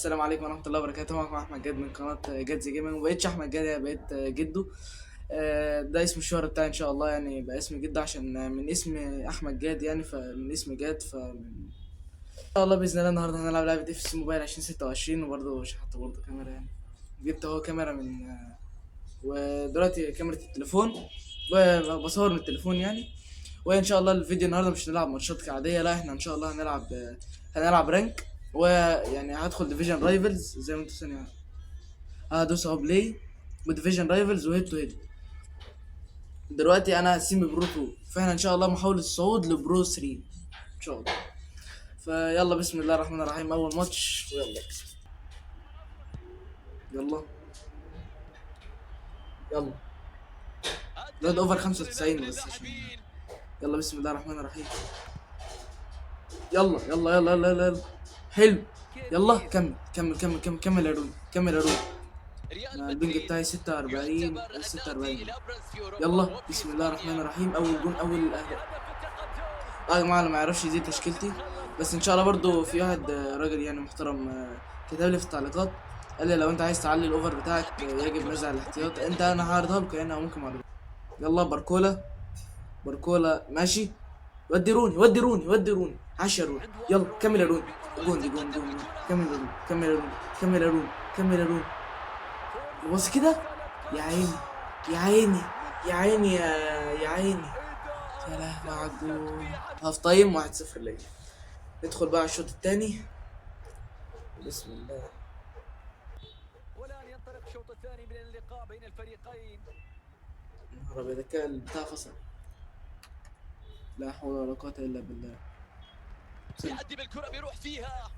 السلام عليكم ورحمة الله وبركاته. معكم أحمد جاد من قناة جادز جيمنج. مبقتش أحمد جاد، يعني بقيت جدو. ده اسم الشهرة بتاعي إن شاء الله، يعني بقى اسم جدو عشان من اسم أحمد جاد، يعني فمن اسم جاد إن شاء الله بإذن الله النهاردة هنلعب لعبة اف سي موبايل 2026، وبرضه شحنت برضه كاميرا، يعني جبت أهو كاميرا من ودلوقتي كاميرا التليفون، وبصور من التليفون يعني. وان شاء الله الفيديو النهارده مش هنلعب ماتشات كعاديه، لا احنا ان شاء الله هنلعب رانك، ويعني هدخل ديفيجن رايفلز زي ما انتوا ثانيه. هدوس اهو بلاي وديفيجن رايفلز وهيد تو هيد. دلوقتي انا سيمي برو 2، فاحنا ان شاء الله محاولة الصعود لبرو 3 ان شاء الله. فيلا بسم الله الرحمن الرحيم، اول ماتش ويلا. يلا يلا لود اوفر 95 بس عشان. يلا بسم الله الرحمن الرحيم. يلا يلا يلا يلا يلا, يلا. حلو. يلا كمل كمل كمل كمل كمل يا روني، كمل يا روني. أنا البنج بتاعي 46 46. يلا بسم الله الرحمن الرحيم، اول جون اول الاهداف. اه يا جماعه اللي ما يعرفش دي تشكيلتي، بس ان شاء الله برضو في واحد راجل يعني محترم كتب لي في التعليقات، قال لي لو انت عايز تعلي الاوفر بتاعك يجب نزع الاحتياط. انا هعرضها لكم يعني، او ممكن ما أعرضها. يلا باركولا، باركولا ماشي. ودي روني ودي روني ودي روني، عاش يا روني. يلا كمل يا روني. جون دي جون جون جون. كمل يا روني كمل يا روني كمل يا روني كمل يا روني. بص كده. يا عيني يا عيني يا عيني يا عيني. يا لهوي على الجون. هاف تايم 1-0 ليا. ندخل بقى على الشوط الثاني. بسم الله. والان ينطلق الشوط الثاني من اللقاء بين الفريقين. نهار ابيض، البتاع فصل. لا حول ولا قوة الا بالله. يعدي بالكرة بيروح فيها.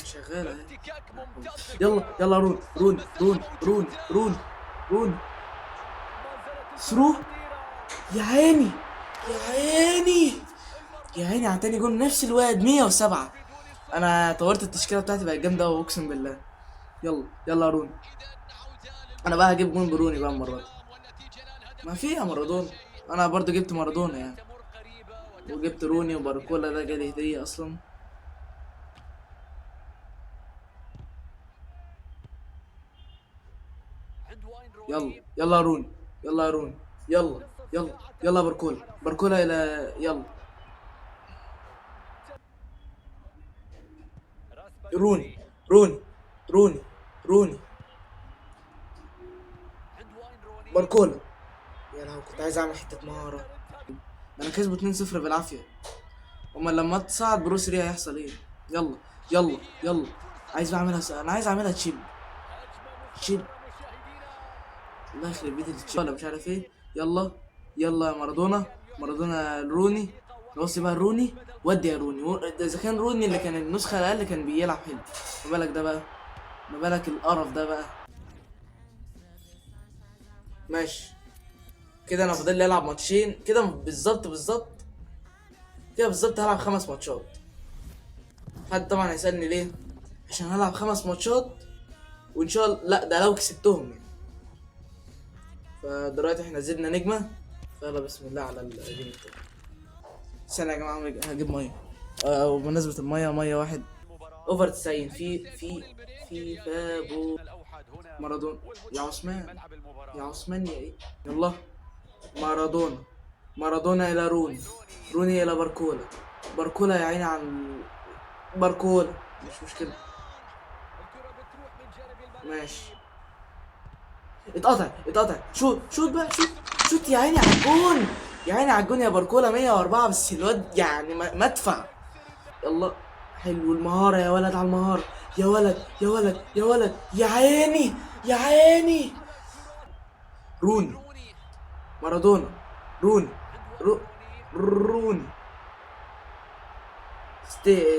شغالة اهي. افتكاك ممتاز. يلا يلا رون رون رون رون رون رون. ثرو. يا عيني يا عيني يا عيني على تاني جون، نفس الواد 107. انا طورت التشكيله بتاعتي بقت جامده أوي، اقسم بالله. يلا يلا يا روني. انا بقى هجيب جون بروني بقى المره دي، ما فيها مارادونا. انا برضو جبت مارادونا يعني، وجبت روني وباركولا ده جالي هديه اصلا. يلا يلا يا روني يلا يا روني. يلا يلا يلا باركولا باركولا الى. يلا روني روني روني روني باركولا. يا لهوي كنت عايز اعمل حته مهاره. انا كسبه 2-0 بالعافيه. امال لما تصعد برو 3 هيحصل ايه؟ يلا يلا يلا. عايز اعملها انا عايز اعملها تشيب تشيب. الله يخرب بيت التشيب ولا مش عارف ايه. يلا يلا يا مارادونا. مارادونا روني. نوصي بقى روني. ودي يا روني ده اذا كان روني اللي كان النسخه الاقل كان بيلعب حلو، ما بالك ده بقى، ما بالك القرف ده بقى. ماشي كده، انا فاضل لي العب ماتشين كده بالظبط بالظبط. كده بالظبط هلعب 5 ماتشات. حد طبعا هيسألني ليه؟ عشان هلعب 5 ماتشات، وان شاء الله لا ده لو كسبتهم يعني. فدلوقتي احنا زدنا نجمة، فيلا بسم الله على الجيم التاني. استنى يا جماعة هجيب مية. وبمناسبة المية، مية واحد اوفر 90 في بابو مارادونا. يا عثمان يا عثمان يا ايه. يلا مارادونا. مارادونا الى روني. روني الى باركولا. باركولا يا عيني عن باركولا. مش مشكلة. ماشي. اتقطع شوت شوت بقى شوت. شوت يا عيني على الجون. يا عيني على الجون يا باركولا 104، بس الواد يعني مدفع. يلا حلو المهارة يا ولد، على المهارة يا ولد يا ولد يا ولد. يا عيني يا عيني. روني مارادونا. روني روني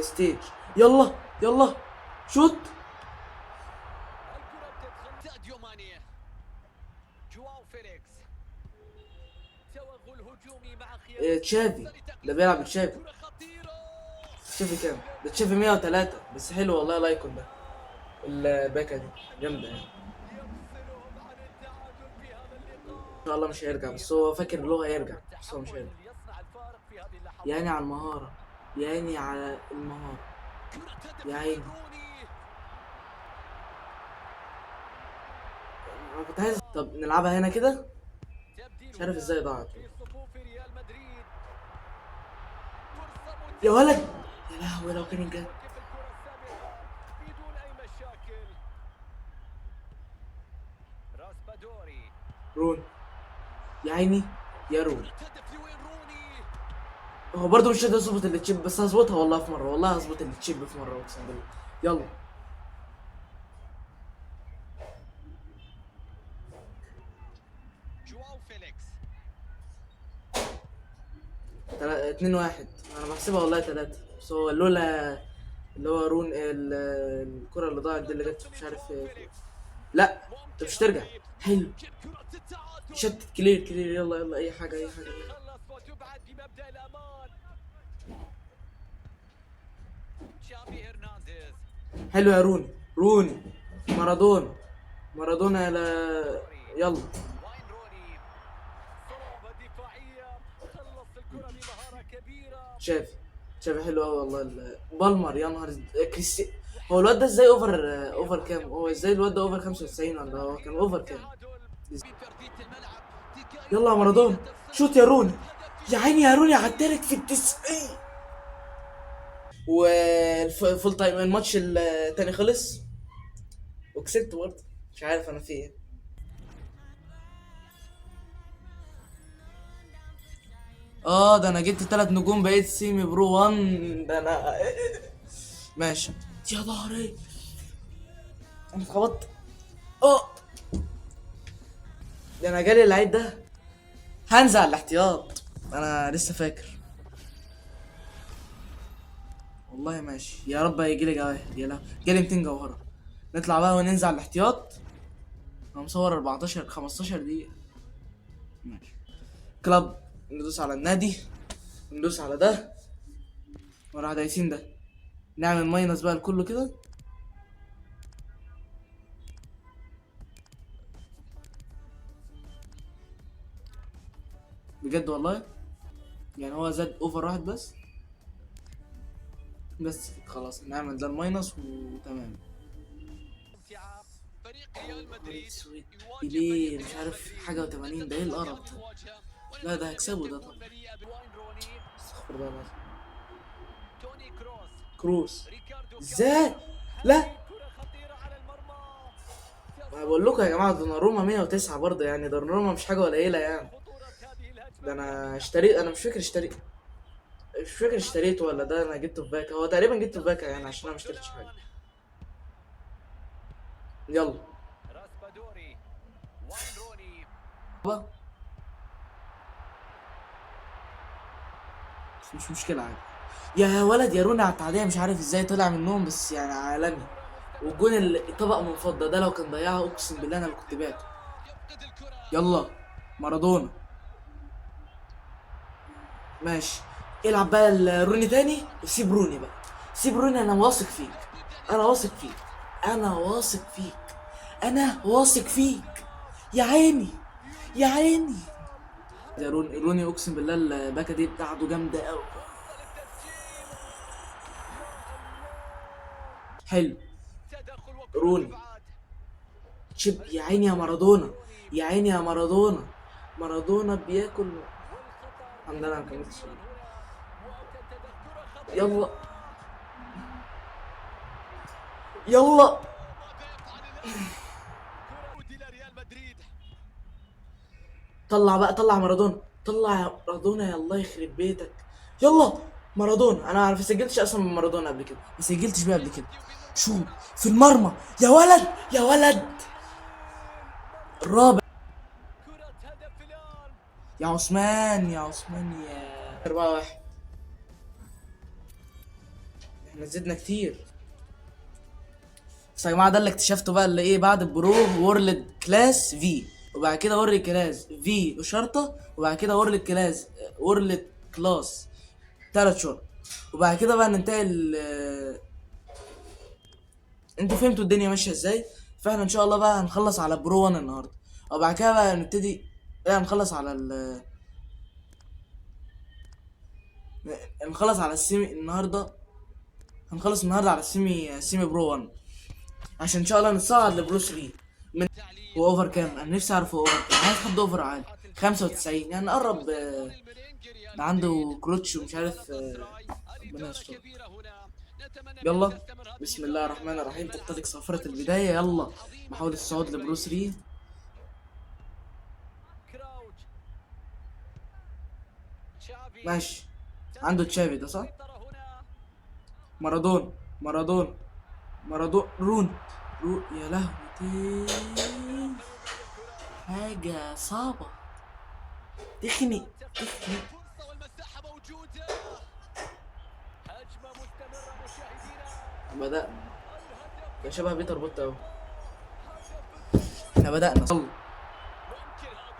ستيج. يلا يلا شوت. ساديو ماني. جواو فيليكس. توغل هجومي مع خيار. تشافي ده بيلعب تشافي. تشافي كام؟ ده تشافي 103 بس حلو والله الايكون ده. الباكة دي جامدة يعني. ان شاء الله مش هيرجع، بس هو فاكر اللي هو هيرجع، بس هو مش هيرجع. يعني على المهارة، يعني على المهارة. يا عيني. انا كنت عايز، طب نلعبها هنا كده. مش عارف ازاي ضاعت. في صفوف ريال مدريد. فرصة يا ولد، يا لهوي لو كان جت. في الكرة السابقة بدون أي مشاكل. راسبادوري. رون، يا عيني يا رون. هدف لوين روني. هو برضه مش قادر اظبط التشيب، بس هظبطها والله في مره، والله هظبط التشيب في مره اقسم بالله. يلا. جواو فيليكس. 2-1. انا بحسبها والله 3، بس هو لولا اللي هو رون الكرة اللي ضاعت دي اللي جت مش عارف لا انت مش ترجع. حلو، شتت كلير كلير، يلا يلا اي حاجة اي حاجة. خلص وتبعد بمبدأ الأمان. شافي هرنانديز. حلو يا روني، روني مارادونا، مارادونا يلا. واين روني. صلابة دفاعية. خلص الكرة بمهارة كبيرة. شافي حلو قوي والله. بالمر يا نهار كريستي. هو الواد ده ازاي اوفر كام؟ هو ازاي الواد ده اوفر 95 ولا هو كان اوفر كام؟ يلا يا مارادونا، شوت يا روني. يا عيني يا روني على التالت في ال90. والفول تايم الماتش التاني خلص وكسبت برضه. مش عارف انا في ايه. ده انا جبت 3 نجوم، بقيت سيمي برو 1. ده انا ماشي. يا ظهري انا اتخبطت. ده انا جالي اللعيب ده هنزع الاحتياط. انا لسه فاكر والله. ماشي يا رب يجي لي جواهر. يا لا جالي 200 جوهره. نطلع بقى وننزع الاحتياط. انا مصور 14 15 دقيقه. ماشي. كلاب، ندوس على النادي، ندوس على ده، وراح دايسين ده. نعمل ماينس بقى لكله كده. بجد والله، يعني هو زاد اوفر واحد بس كده. خلاص نعمل ده الماينس وتمام. ممتعة. فريق ريال مدريد يواجه ليه فريق مش ريال عارف مدريد. حاجه و80 ده؟ ايه القرف ده؟ المواجهة. لا ده هكسبه ده طبعا. بريئة بواين روني. استغفر الله العظيم. توني كروس. كروس ريكاردو ازاي؟ كاميرا. لا كرة خطيرة على المرمى. ما بقول لكم يا جماعه دوناروما 109 برضه، يعني دوناروما مش حاجه قليله يعني. خطورة هذه الهجمة. ده انا اشتريت، انا مش فاكر اشتريته ولا ده انا جبته في باكا. هو تقريبا جبته في باكا يعني عشان انا ما اشتريتش حاجه. يلا راسبادوري. واين روني. بقى. بس مش مشكله عادي. يا ولد يا روني على التعديه، مش عارف ازاي طلع من النوم بس يعني عالمي. والجون اللي طبق من فضه ده لو كان ضيعها اقسم بالله انا اللي كنت بعته. يفقد الكرة. يلا مارادونا. ماشي. العب بقى روني تاني وسيب روني بقى. سيب روني، انا واثق فيك، انا واثق فيك، انا واثق فيك، انا واثق فيك. يا عيني يا عيني يا روني. روني اقسم بالله الباكه دي بتاعته جامده قوي. حلو. تدخل وكرة روني تبعد. تشيب. يا عيني يا مارادونا، يا عيني يا مارادونا. مارادونا بياكل. الحمد لله ما كملتش. يلا يلا. طلع بقى، طلع مارادونا، طلع يا مارادونا، يا الله يخرب بيتك. يلا مارادونا. انا ما سجلتش اصلا من مارادونا قبل كده، ما سجلتش بيه قبل كده. شو في المرمى يا ولد يا ولد. الرابع كرة هدف الآن. يا عثمان يا عثمان يا 4-1. احنا زدنا كتير. بس يا جماعه ده اللي اكتشفته بقى، اللي ايه بعد البرو وورلد كلاس في، وبعد كده وورلد كلاس في وشرطه، وبعد كده وورلد كلاس وورلد كلاس 3 شهور، وبعد كده بقى ننتقل انتوا فهمتوا الدنيا ماشيه ازاي. فاحنا ان شاء الله بقى هنخلص على برو 1 النهارده، وبعد كده بقى نبتدي نخلص على نخلص على السيمي النهارده. هنخلص النهارده على سيمي برو 1 عشان ان شاء الله نصعد لبرو 3. من هو اوفر كام؟ انا نفسي اعرف هو اوفر كام. عايز حد اوفر عالي 95 يعني قرب ده عنده كروتش ومش عارف ربنا يستر. يلا بسم الله الرحمن الرحيم. تنطلق صافرة البداية. يلا محاولة الصعود لبرو 3. كراوتش. تشافي. ماشي. عنده تشافي ده صح؟ سيطرة هنا. مارادون مارادون مارادون رو يا لهوي حاجة صعبة تخنق. فرصة والمساحة موجودة. هجمة مستمرة مشاهدينا. بدأنا. ده شبه بيتر بوت اهو. احنا بدأنا. يلا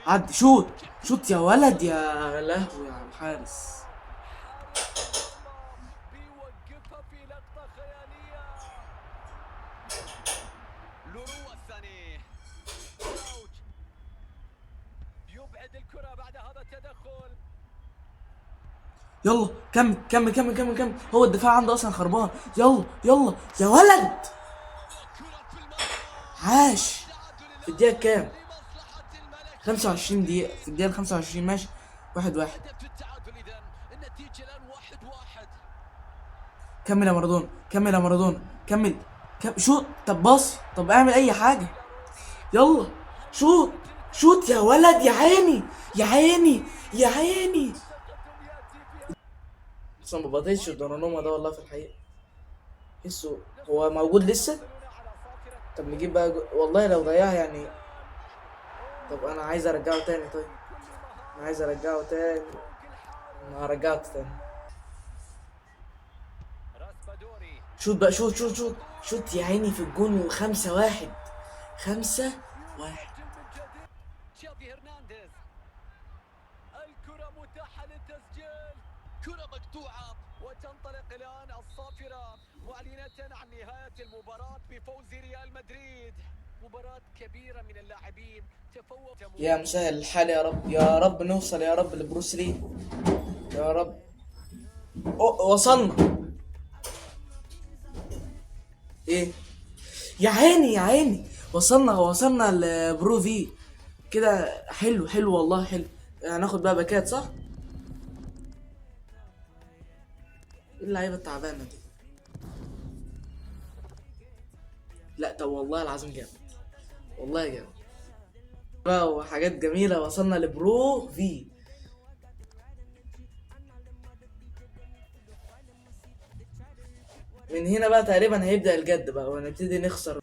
عدي شوت شوت يا ولد يا لهوي يا الحارس. بيوقفها في لقطة خيالية. لورو الثاني. كراوتش. يبعد الكرة بعد هذا التدخل. يلا كمل كمل كمل كمل كمل. هو الدفاع عنده اصلا خربان. يلا يلا يا ولد. عاش. في الدقيقة كام؟ 25 دقيقة. في الدقيقة 25 ماشي. 1-1. كمل يا مارادونا كمل يا مارادونا كمل. شوت. طب باصي. طب اعمل اي حاجة. يلا شوت شوت يا ولد. يا عيني يا عيني يا عيني. اصلا ما بطيتش دوناروما ده والله في الحقيقة. حسه هو موجود لسه. طب نجيب بقى والله لو ضيعها يعني. طب انا عايز ارجعه تاني. طيب انا عايز ارجعه تاني. انا هرجعه تاني. شوت بقى شوت شوت شوت شوت يا عيني في الجون. 5-1 5-1. تشافي هرنانديز. الكرة متاحة للتسجيل. كرة مقطوعة وتنطلق الآن الصافرة معلنة عن نهاية المباراة بفوز ريال مدريد. مباراة كبيرة من اللاعبين تفوق. يا مسهل الحال يا رب. يا رب نوصل يا رب لبروس لي يا رب. وصلنا. ايه يا عيني يا عيني. وصلنا لبرو في كده. حلو حلو والله حلو. هناخد بقى باكات صح. ايه اللعيبه التعبانه دي. لا طب والله العظيم جامد. والله جامد بقى وحاجات جميله. وصلنا لبرو في. من هنا بقى تقريبا هيبدأ الجد بقى ونبتدي نخسر.